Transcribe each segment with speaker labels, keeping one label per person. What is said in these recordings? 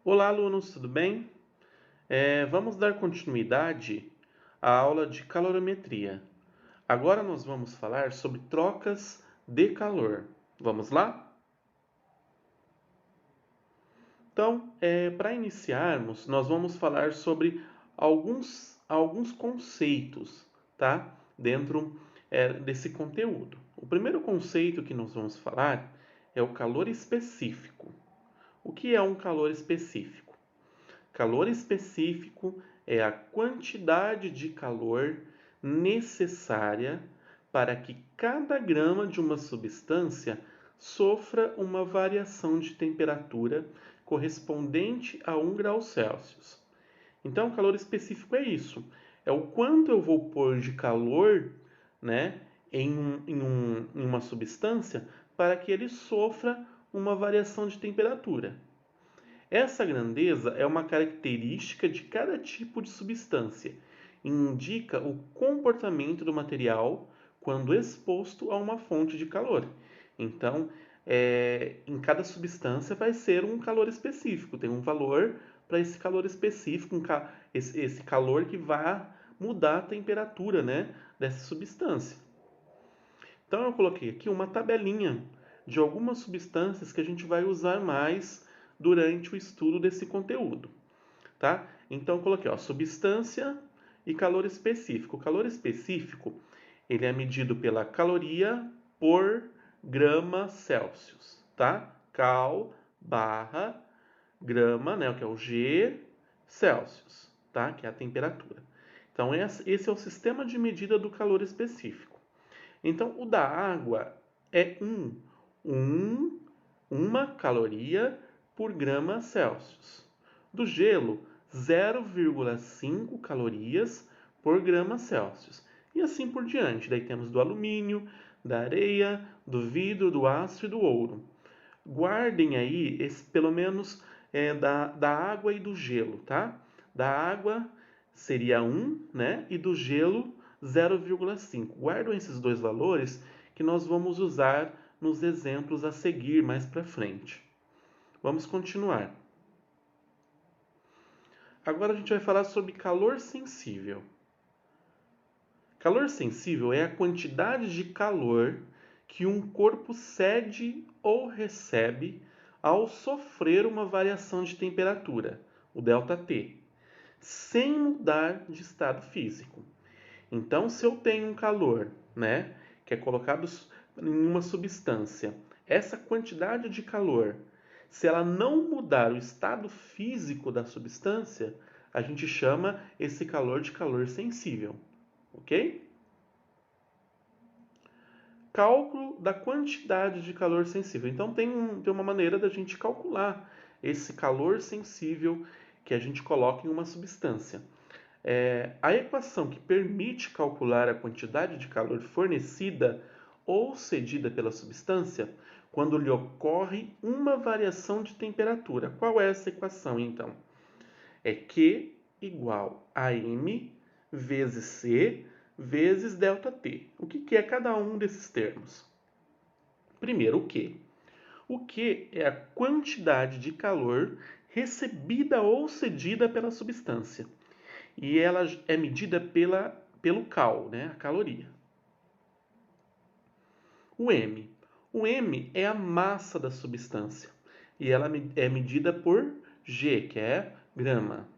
Speaker 1: Olá, alunos, tudo bem? Vamos dar continuidade à aula de calorimetria. Agora nós vamos falar sobre trocas de calor. Vamos lá? Então, para iniciarmos, nós vamos falar sobre alguns conceitos, tá? Dentro desse conteúdo. O primeiro conceito que nós vamos falar é o calor específico. O que é um calor específico? Calor específico é a quantidade de calor necessária para que cada grama de uma substância sofra uma variação de temperatura correspondente a 1 grau Celsius. Então, calor específico é isso: é o quanto eu vou pôr de calor, né, em uma substância para que ele sofra uma variação de temperatura. Essa grandeza é uma característica de cada tipo de substância e indica o comportamento do material quando exposto a uma fonte de calor. Então, em cada substância vai ser um calor específico, tem um valor para esse calor específico, esse calor que vai mudar a temperatura, né, dessa substância. Então, eu coloquei aqui uma tabelinha de algumas substâncias que a gente vai usar mais durante o estudo desse conteúdo, tá? Então, eu coloquei, ó, substância e calor específico. O calor específico, ele é medido pela caloria por grama Celsius, tá? Cal barra grama, né, o que é o G, Celsius, tá? Que é a temperatura. Então, esse é o sistema de medida do calor específico. Então, o da água é uma caloria por grama Celsius. Do gelo, 0,5 calorias por grama Celsius. E assim por diante. Daí temos do alumínio, da areia, do vidro, do aço e do ouro. Guardem aí pelo menos da água e do gelo, tá? Da água seria 1, né? E do gelo 0,5. Guardem esses dois valores que nós vamos usar nos exemplos a seguir mais para frente. Vamos continuar. Agora a gente vai falar sobre calor sensível. Calor sensível é a quantidade de calor que um corpo cede ou recebe ao sofrer uma variação de temperatura, o ΔT, sem mudar de estado físico. Então, se eu tenho um calor, né, que é colocado em uma substância, essa quantidade de calor, se ela não mudar o estado físico da substância, a gente chama esse calor de calor sensível, ok? Cálculo da quantidade de calor sensível. Então, tem uma maneira da gente calcular esse calor sensível que a gente coloca em uma substância. A equação que permite calcular a quantidade de calor fornecida ou cedida pela substância quando lhe ocorre uma variação de temperatura. Qual é essa equação, então? É Q igual a M vezes C vezes ΔT. O que é cada um desses termos? Primeiro, o Q. O Q é a quantidade de calor recebida ou cedida pela substância. E ela é medida pelo cal, né? A caloria. O M. O M é a massa da substância. E ela é medida por G, que é grama.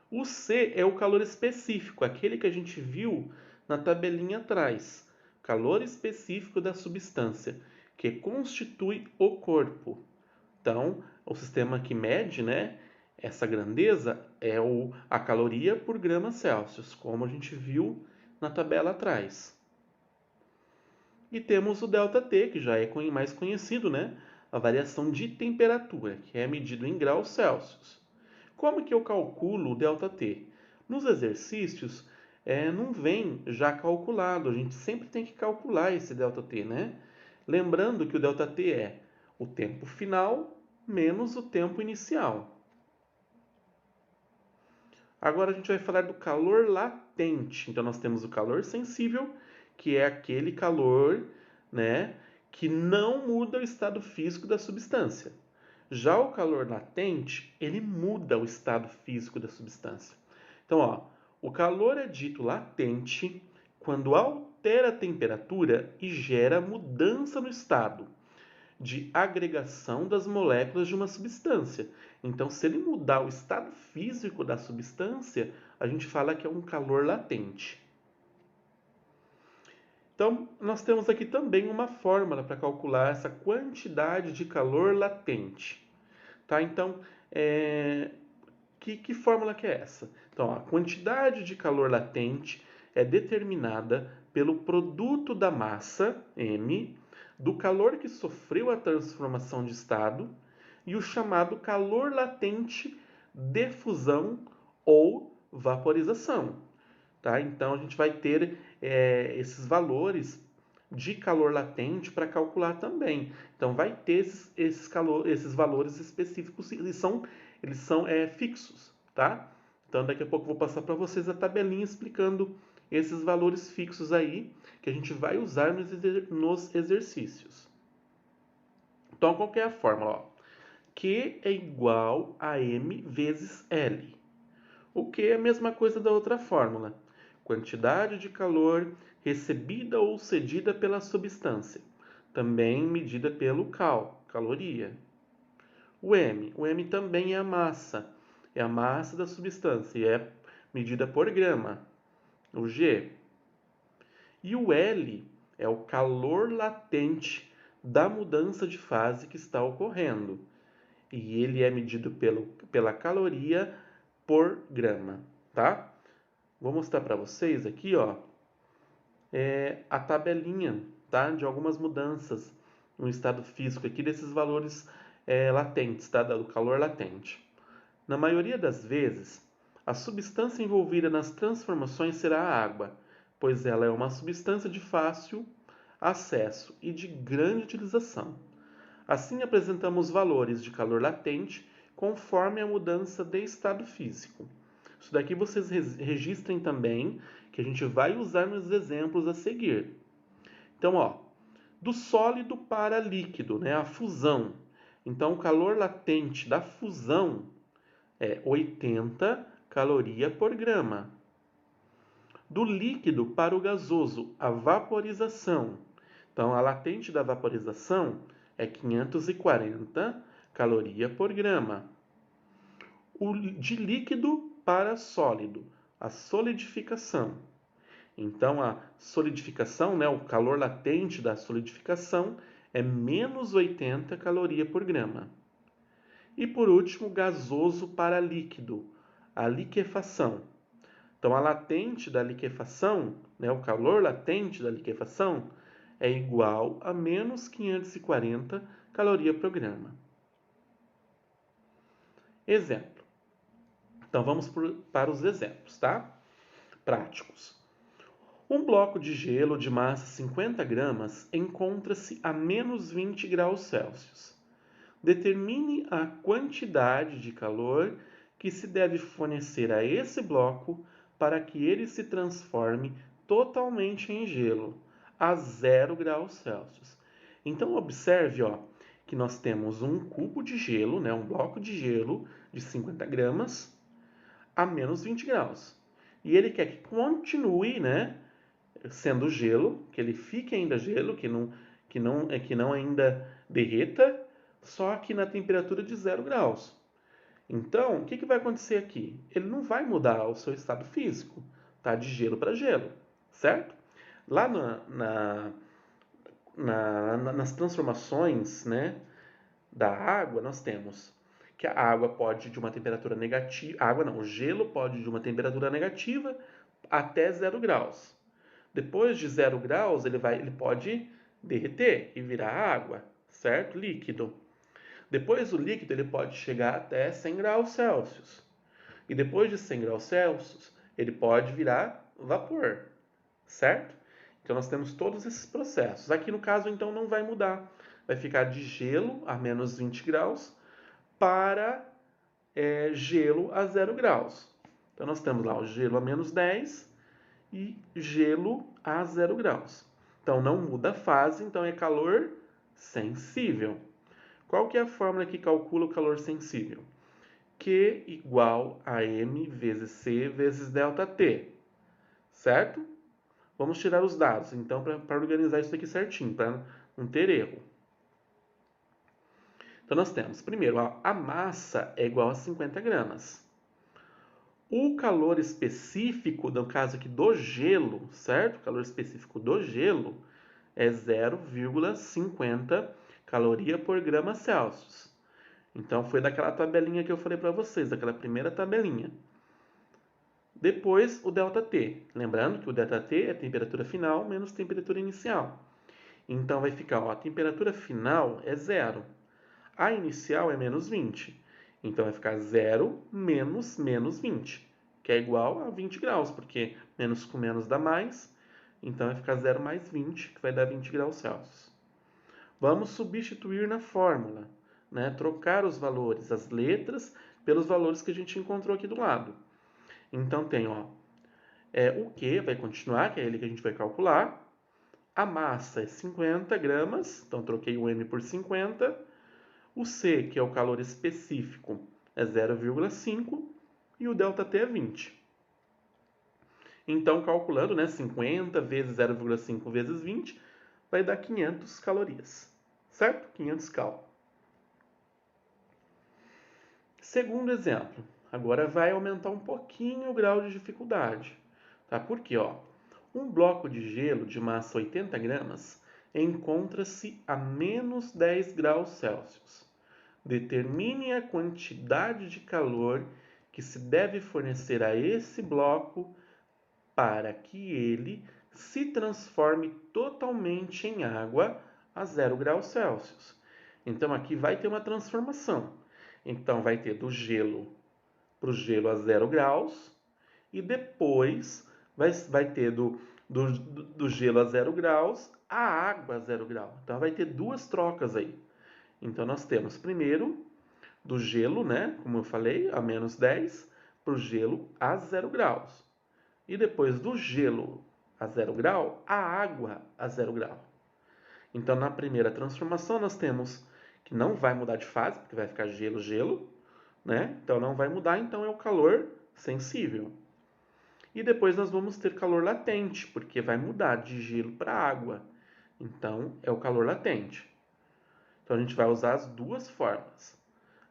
Speaker 1: O C é o calor específico, aquele que a gente viu na tabelinha atrás. Calor específico da substância, que constitui o corpo. Então, o sistema que mede, né, essa grandeza é a caloria por grama Celsius, como a gente viu na tabela atrás. E temos o ΔT, que já é mais conhecido, né? A variação de temperatura, que é medido em graus Celsius. Como que eu calculo o ΔT? Nos exercícios, não vem já calculado, a gente sempre tem que calcular esse ΔT, né? Lembrando que o ΔT é o tempo final menos o tempo inicial. Agora a gente vai falar do calor latente. Então nós temos o calor sensível, que é aquele calor, né, que não muda o estado físico da substância. Já o calor latente, ele muda o estado físico da substância. Então, ó, o calor é dito latente quando altera a temperatura e gera mudança no estado de agregação das moléculas de uma substância. Então, se ele mudar o estado físico da substância, a gente fala que é um calor latente. Então, nós temos aqui também uma fórmula para calcular essa quantidade de calor latente. Tá? Então, que fórmula que é essa? Então, a quantidade de calor latente é determinada pelo produto da massa, M, do calor que sofreu a transformação de estado e o chamado calor latente de fusão ou vaporização. Tá? Então, a gente vai ter esses valores de calor latente para calcular também. Então, vai ter esses valores específicos, eles são fixos. Tá? Então, daqui a pouco eu vou passar para vocês a tabelinha explicando esses valores fixos aí que a gente vai usar nos exercícios. Então, qual que é a fórmula? Ó? Q é igual a M vezes L. O Q é a mesma coisa da outra fórmula. Quantidade de calor recebida ou cedida pela substância, também medida pelo caloria. O M também é a massa da substância e é medida por grama. O G. E o L é o calor latente da mudança de fase que está ocorrendo. E ele é medido pela caloria por grama, tá? Vou mostrar para vocês aqui, ó, a tabelinha, tá? De algumas mudanças no estado físico aqui desses valores latentes, tá? Do calor latente. Na maioria das vezes, a substância envolvida nas transformações será a água, pois ela é uma substância de fácil acesso e de grande utilização. Assim, apresentamos valores de calor latente conforme a mudança de estado físico. Isso daqui vocês registrem também, que a gente vai usar nos exemplos a seguir. Então, ó, do sólido para líquido, né, a fusão. Então, o calor latente da fusão é 80 caloria por grama. Do líquido para o gasoso, a vaporização. Então, a latente da vaporização é 540 caloria por grama. De líquido para sólido, a solidificação. Então, a solidificação, né, o calor latente da solidificação é menos 80 caloria por grama. E por último, gasoso para líquido, a liquefação. Então, a latente da liquefação, né, o calor latente da liquefação, é igual a menos 540 caloria por grama. Exemplo. Então, vamos para os exemplos, tá? Práticos. Um bloco de gelo de massa 50 gramas encontra-se a menos 20 graus Celsius. Determine a quantidade de calor que se deve fornecer a esse bloco para que ele se transforme totalmente em gelo, a 0 graus Celsius. Então, observe, ó, que nós temos um cubo de gelo, né, um bloco de gelo de 50 gramas a menos 20 graus. E ele quer que continue, né, sendo gelo, que ele fique ainda gelo, que não ainda derreta, só que na temperatura de 0 graus. Então, o que vai acontecer aqui? Ele não vai mudar o seu estado físico, tá? De gelo para gelo, certo? Lá nas transformações, né, da água, nós temos que a água pode de uma temperatura negativa, o gelo pode de uma temperatura negativa até 0 graus. Depois de 0 graus, ele pode derreter e virar água, certo? Líquido. Depois o líquido ele pode chegar até 100 graus Celsius. E depois de 100 graus Celsius, ele pode virar vapor, certo? Então nós temos todos esses processos. Aqui no caso, então, não vai mudar. Vai ficar de gelo a menos 20 graus para gelo a 0 graus. Então nós temos lá o gelo a menos 10 e gelo a 0 graus. Então não muda a fase, então é calor sensível. Qual que é a fórmula que calcula o calor sensível? Q igual a M vezes C vezes ΔT, certo? Vamos tirar os dados, então, para organizar isso aqui certinho, para não ter erro. Então, nós temos, primeiro, a massa é igual a 50 gramas. O calor específico, no caso aqui do gelo, certo? O calor específico do gelo é 0,50 caloria por grama Celsius. Então, foi daquela tabelinha que eu falei para vocês, daquela primeira tabelinha. Depois, o ΔT. Lembrando que o ΔT é temperatura final menos temperatura inicial. Então, vai ficar, ó, a temperatura final é 0. A inicial é menos 20. Então, vai ficar 0 menos menos 20, que é igual a 20 graus, porque menos com menos dá mais. Então, vai ficar 0 mais 20, que vai dar 20 graus Celsius. Vamos substituir na fórmula, né? Trocar os valores, as letras, pelos valores que a gente encontrou aqui do lado. Então, tem, ó, o Q vai continuar, que é ele que a gente vai calcular. A massa é 50 gramas, então troquei o M por 50. O C, que é o calor específico, é 0,5 e o ΔT é 20. Então, calculando, né, 50 vezes 0,5 vezes 20, vai dar 500 calorias, certo? 500 cal. Segundo exemplo, agora vai aumentar um pouquinho o grau de dificuldade, tá? Porque, ó, um bloco de gelo de massa 80 gramas encontra-se a menos 10 graus Celsius. Determine a quantidade de calor que se deve fornecer a esse bloco para que ele se transforme totalmente em água a 0 graus Celsius. Então aqui vai ter uma transformação. Então vai ter do gelo para o gelo a 0 graus e depois vai ter do gelo a 0 graus a água a 0 grau. Então vai ter duas trocas aí. Então nós temos primeiro do gelo, né, como eu falei, a menos 10, para o gelo a 0 graus. E depois do gelo a 0 grau, a água a 0 grau. Então na primeira transformação nós temos que não vai mudar de fase, porque vai ficar gelo, gelo, né? Então não vai mudar, então é o calor sensível. E depois nós vamos ter calor latente, porque vai mudar de gelo para água. Então é o calor latente. Então a gente vai usar as duas formas.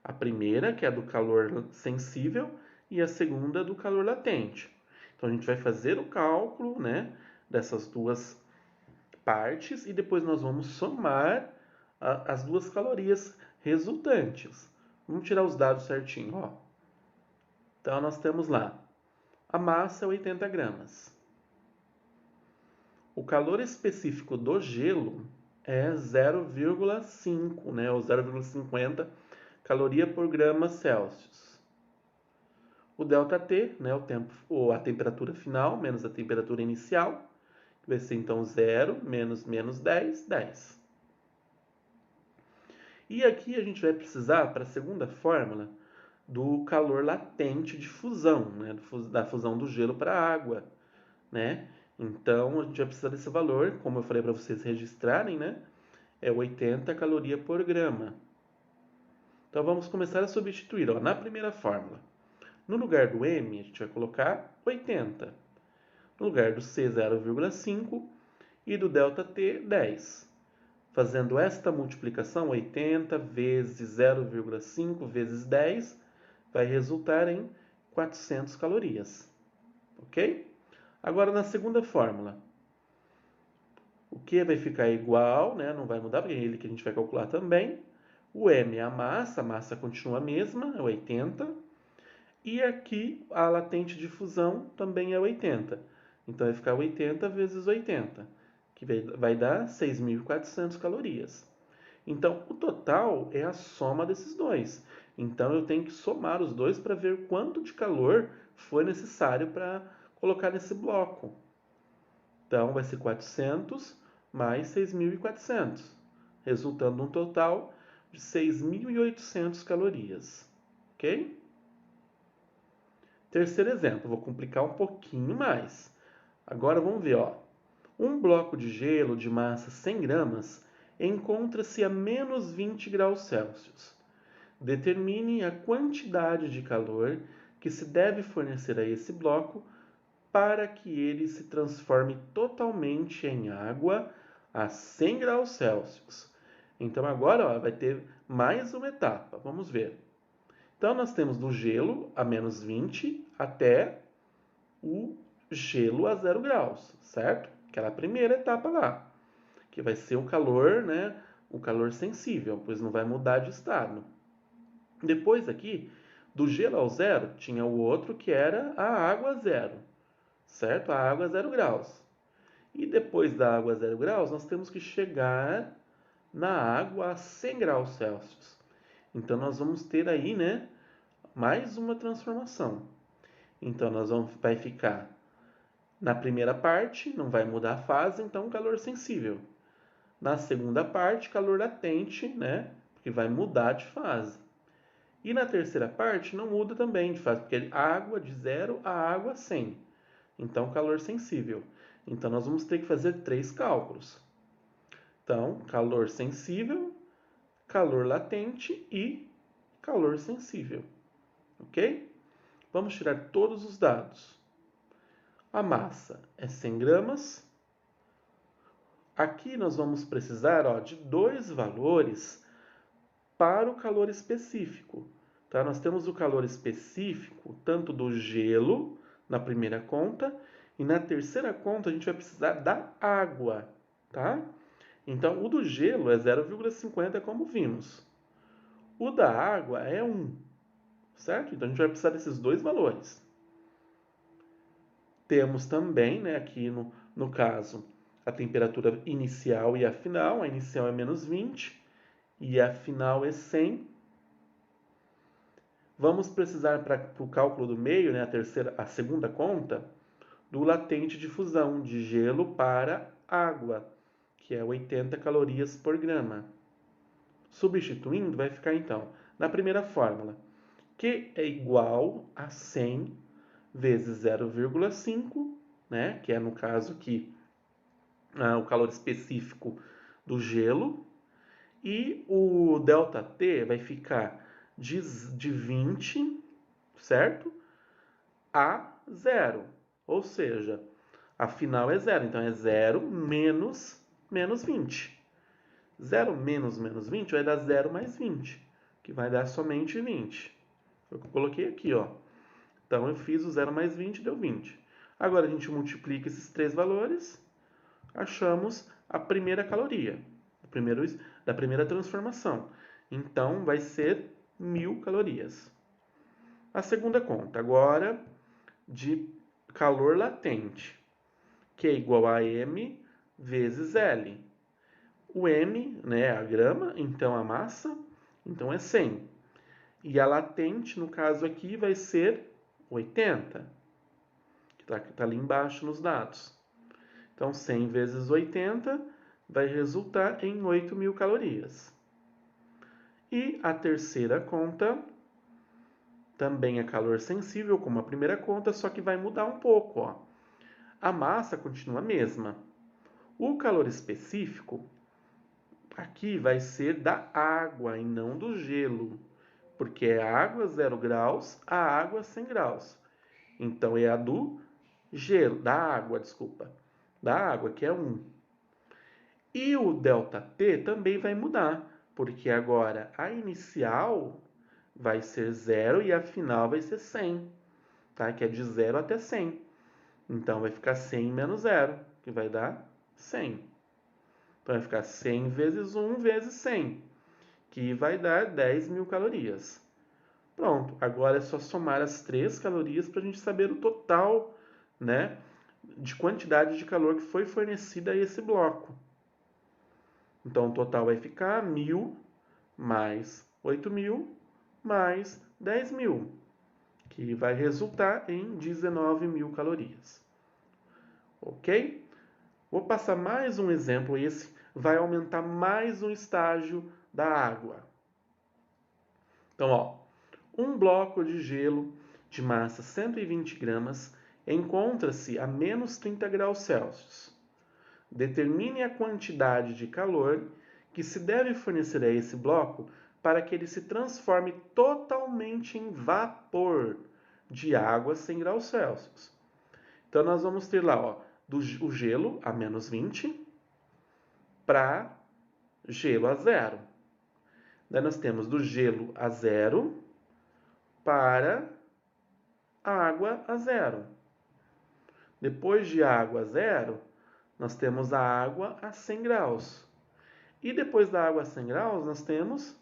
Speaker 1: A primeira, que é do calor sensível, e a segunda do calor latente. Então a gente vai fazer o cálculo, né, dessas duas partes e depois nós vamos somar as duas calorias resultantes. Vamos tirar os dados certinho, ó. Então nós temos lá, a massa é 80 gramas. O calor específico do gelo é 0,5, né, ou 0,50 caloria por grama Celsius. O ΔT, né, o tempo, ou a temperatura final menos a temperatura inicial, que vai ser então 0 menos menos 10, 10. E aqui a gente vai precisar, para a segunda fórmula, do calor latente de fusão, né, da fusão do gelo para a água, né? Então a gente vai precisar desse valor, como eu falei para vocês registrarem, né? É 80 caloria por grama. Então vamos começar a substituir, ó, na primeira fórmula. No lugar do M, a gente vai colocar 80. No lugar do C, 0,5 e do ΔT, 10. Fazendo esta multiplicação, 80 vezes 0,5 vezes 10 vai resultar em 400 calorias. Ok? Agora, na segunda fórmula, o Q vai ficar igual, né? Não vai mudar, porque é ele que a gente vai calcular também. O M é a massa continua a mesma, é 80. E aqui a latente de fusão também é 80. Então vai ficar 80 vezes 80, que vai dar 6.400 calorias. Então o total é a soma desses dois. Então eu tenho que somar os dois para ver quanto de calor foi necessário para colocar nesse bloco. Então vai ser 400 mais 6.400, resultando num total de 6.800 calorias. Ok? Terceiro exemplo, vou complicar um pouquinho mais. Agora vamos ver, ó. Um bloco de gelo de massa 100 gramas encontra-se a menos 20 graus Celsius. Determine a quantidade de calor que se deve fornecer a esse bloco para que ele se transforme totalmente em água a 100 graus Celsius. Então agora vai ter mais uma etapa, vamos ver. Então nós temos do gelo a menos 20 até o gelo a 0 graus, certo? Aquela primeira etapa lá, que vai ser o calor, né? O calor sensível, pois não vai mudar de estado. Depois aqui, do gelo ao zero, tinha o outro que era a água zero, certo? A água a 0 graus. E depois da água a 0 graus, nós temos que chegar na água a 100 graus Celsius. Então nós vamos ter aí, né, mais uma transformação. Então vai ficar na primeira parte, não vai mudar a fase, então calor sensível. Na segunda parte, calor latente, né, porque vai mudar de fase. E na terceira parte não muda também de fase, porque é água de 0 a água a 100. Então calor sensível. Então nós vamos ter que fazer 3 cálculos. Então, calor sensível, calor latente e calor sensível. Ok? Vamos tirar todos os dados. A massa é 100 gramas. Aqui nós vamos precisar de dois valores para o calor específico. Tá? Nós temos o calor específico tanto do gelo na primeira conta e na terceira conta a gente vai precisar da água. Tá? Então, o do gelo é 0,50, como vimos. O da água é 1, certo? Então, a gente vai precisar desses dois valores. Temos também, né, aqui no caso, a temperatura inicial e a final. A inicial é menos 20 e a final é 100. Vamos precisar, para o cálculo do meio, né, a segunda conta, do latente de fusão de gelo para água, que é 80 calorias por grama. Substituindo, vai ficar então, na primeira fórmula, Q é igual a 100 vezes 0,5, né, que é no caso aqui o calor específico do gelo, e o ΔT vai ficar de 20, certo? A 0, ou seja, a final é 0, então é 0 menos 20. 0 menos 20 vai dar 0 mais 20, que vai dar somente 20. Foi o que eu coloquei aqui, ó. Então eu fiz o 0 mais 20, deu 20. Agora a gente multiplica esses três valores, achamos a primeira caloria, da primeira transformação. Então vai ser 1000 calorias. A segunda conta, agora de calor latente, que é igual a M vezes L. O M, né, é a grama, então a massa, então é 100. E a latente, no caso aqui, vai ser 80, que está ali embaixo nos dados. Então, 100 vezes 80 vai resultar em 8.000 calorias. E a terceira conta também é calor sensível, como a primeira conta, só que vai mudar um pouco. Ó. A massa continua a mesma. O calor específico aqui vai ser da água e não do gelo, porque é a água 0 graus, a água 100 graus. Então é a do gelo, da água, desculpa. Da água, que é 1. E o ΔT também vai mudar, porque agora a inicial vai ser 0 e a final vai ser 100, tá? Que é de 0 até 100. Então vai ficar 100 menos 0, que vai dar 100. Então vai ficar 100 vezes 1 vezes 100, que vai dar 10.000 calorias. Pronto, agora é só somar as 3 calorias para a gente saber o total, né, de quantidade de calor que foi fornecida a esse bloco. Então, o total vai ficar 1.000 mais 8.000 mais 10.000, que vai resultar em 19.000 calorias. Ok? Vou passar mais um exemplo, esse vai aumentar mais um estágio da água. Então, ó, um bloco de gelo de massa 120 gramas encontra-se a menos 30 graus Celsius. Determine a quantidade de calor que se deve fornecer a esse bloco para que ele se transforme totalmente em vapor de água a 100 graus Celsius. Então, nós vamos ter lá o gelo a menos 20 para gelo a zero. Daí nós temos do gelo a zero para a água a zero. Depois de água a zero, nós temos a água a 100 graus. E depois da água a 100 graus, nós temos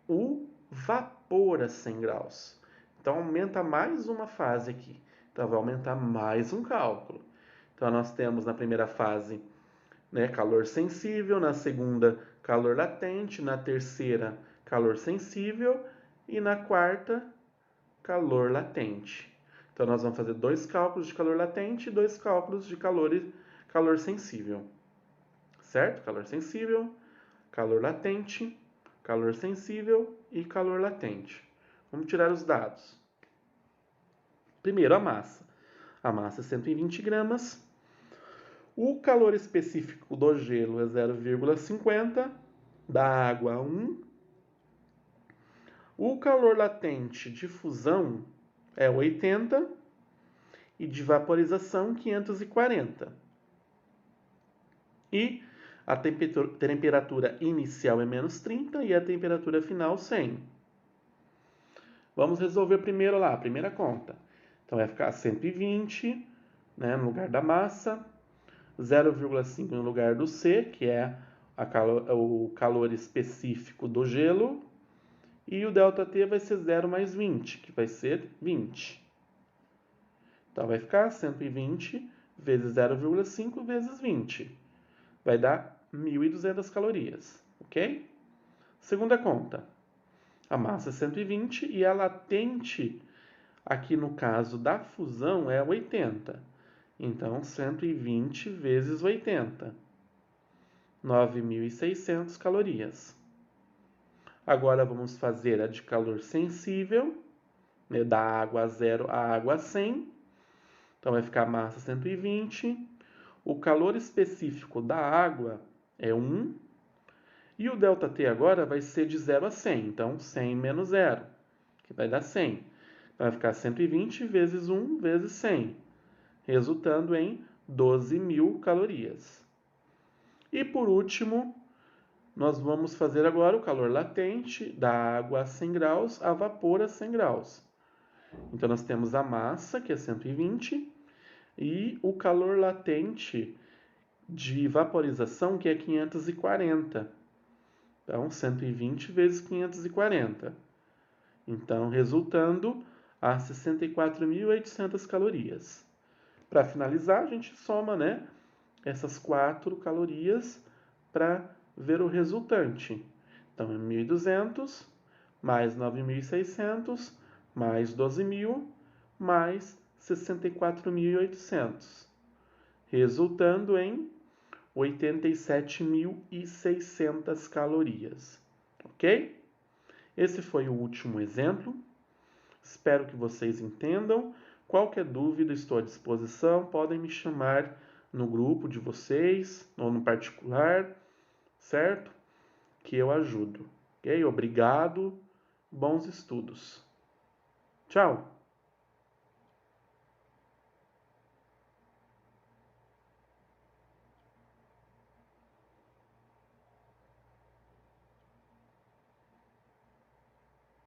Speaker 1: o vapor a 100 graus. Então, aumenta mais uma fase aqui. Então, vai aumentar mais um cálculo. Então, nós temos na primeira fase, né, calor sensível, na segunda, calor latente, na terceira, calor sensível e na quarta, calor latente. Então, nós vamos fazer 2 cálculos de calor latente e 2 cálculos de calor sensível. Certo? Calor sensível, calor latente, calor sensível e calor latente. Vamos tirar os dados. Primeiro, a massa. A massa é 120 gramas. O calor específico do gelo é 0,50, da água 1. O calor latente de fusão é 80 e de vaporização 540. E a temperatura inicial é menos 30 e a temperatura final 100. Vamos resolver primeiro lá, a primeira conta. Então vai ficar 120, né, no lugar da massa, 0,5 no lugar do C, que é o calor específico do gelo, e o ΔT vai ser 0 mais 20, que vai ser 20. Então vai ficar 120 vezes 0,5 vezes 20. Vai dar 1.200 calorias, ok? Segunda conta. A massa é 120 e a latente, aqui no caso da fusão, é 80. Então, 120 vezes 80. 9.600 calorias. Agora, vamos fazer a de calor sensível, né, da água a 0 à água a 100. Então, vai ficar a massa 120. O calor específico da água é 1. E o ΔT agora vai ser de 0 a 100. Então, 100 menos 0, que vai dar 100. Então, vai ficar 120 vezes 1 vezes 100, resultando em 12.000 calorias. E por último, nós vamos fazer agora o calor latente da água a 100 graus a vapor a 100 graus. Então, nós temos a massa, que é 120, e o calor latente de vaporização, que é 540. Então, 120 vezes 540. Então, resultando a 64.800 calorias. Para finalizar, a gente soma, né, essas 4 calorias para ver o resultante. Então, é 1.200 mais 9.600 mais 12.000 mais 64.800, resultando em 87.600 calorias. Ok? Esse foi o último exemplo. Espero que vocês entendam. Qualquer dúvida, estou à disposição. Podem me chamar no grupo de vocês ou no particular, certo? Que eu ajudo. Ok? Obrigado. Bons estudos. Tchau!